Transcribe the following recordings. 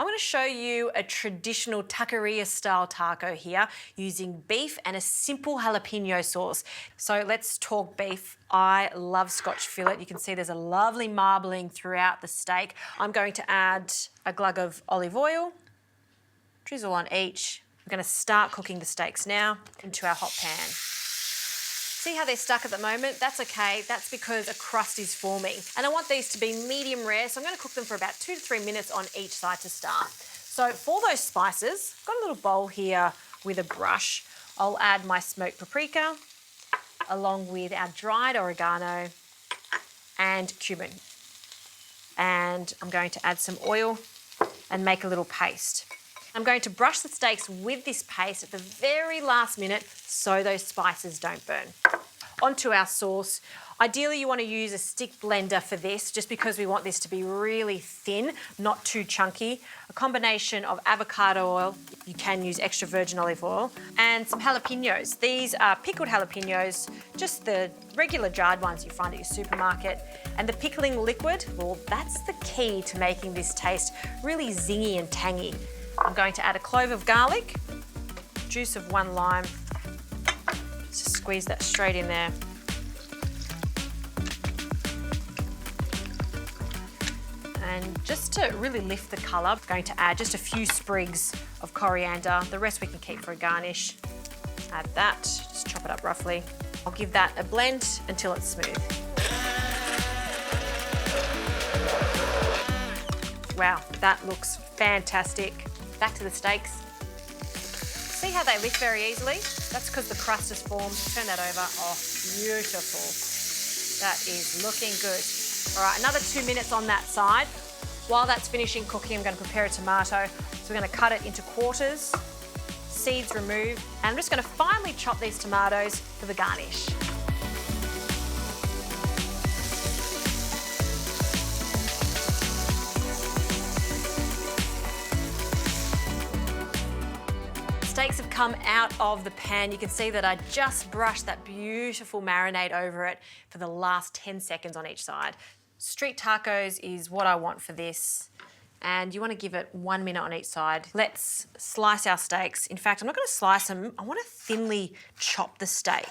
I'm going to show you a traditional taqueria style taco here using beef and a simple jalapeno sauce. So let's talk beef. I love Scotch fillet. You can see there's a lovely marbling throughout the steak. I'm going to add a glug of olive oil, drizzle on each. We're going to start cooking the steaks now into our hot pan. See how they're stuck at the moment? That's okay. That's because a crust is forming. And I want these to be medium rare, so I'm going to cook them for about 2 to 3 minutes on each side to start. So for those spices, I've got a little bowl here with a brush. I'll add my smoked paprika along with our dried oregano and cumin. And I'm going to add some oil and make a little paste. I'm going to brush the steaks with this paste at the very last minute so those spices don't burn. Onto our sauce. Ideally, you want to use a stick blender for this just because we want this to be really thin, not too chunky. A combination of avocado oil, you can use extra virgin olive oil, and some jalapeños. These are pickled jalapeños, just the regular jarred ones you find at your supermarket. And the pickling liquid, well, that's the key to making this taste really zingy and tangy. I'm going to add a clove of garlic, juice of 1 lime, just squeeze that straight in there. And just to really lift the colour, I'm going to add just a few sprigs of coriander. The rest we can keep for a garnish. Add that, just chop it up roughly. I'll give that a blend until it's smooth. Wow, that looks fantastic. Back to the steaks. See how they lift very easily? That's because the crust has formed. Turn that over. Oh, beautiful. That is looking good. All right, another 2 minutes on that side. While that's finishing cooking, I'm going to prepare a tomato. So we're going to cut it into quarters, seeds removed, and I'm just going to finely chop these tomatoes for the garnish. Steaks have come out of the pan. You can see that I just brushed that beautiful marinade over it for the last 10 seconds on each side. Street tacos is what I want for this. And you want to give it 1 minute on each side. Let's slice our steaks. In fact, I'm not going to slice them. I want to thinly chop the steak.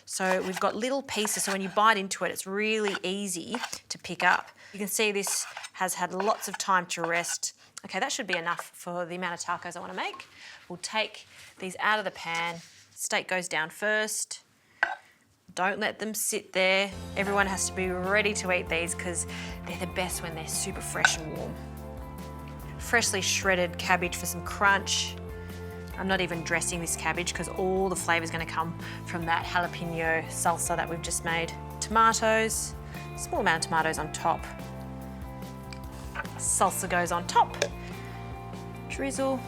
So we've got little pieces, so when you bite into it, it's really easy to pick up. You can see this has had lots of time to rest. Okay, that should be enough for the amount of tacos I want to make. We'll take these out of the pan. Steak goes down first. Don't let them sit there. Everyone has to be ready to eat these because they're the best when they're super fresh and warm. Freshly shredded cabbage for some crunch. I'm not even dressing this cabbage because all the flavour is going to come from that jalapeno salsa that we've just made. Tomatoes, small amount of tomatoes on top. Salsa goes on top. Drizzle.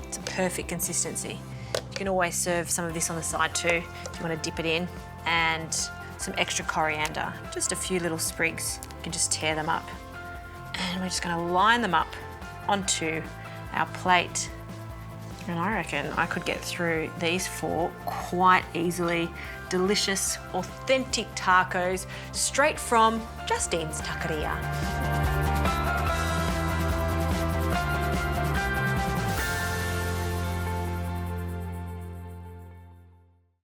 It's a perfect consistency. You can always serve some of this on the side too if you want to dip it in. And some extra coriander, just a few little sprigs. You can just tear them up. And we're just going to line them up onto our plate. And I reckon I could get through these 4 quite easily. Delicious, authentic tacos straight from Justine's Taqueria.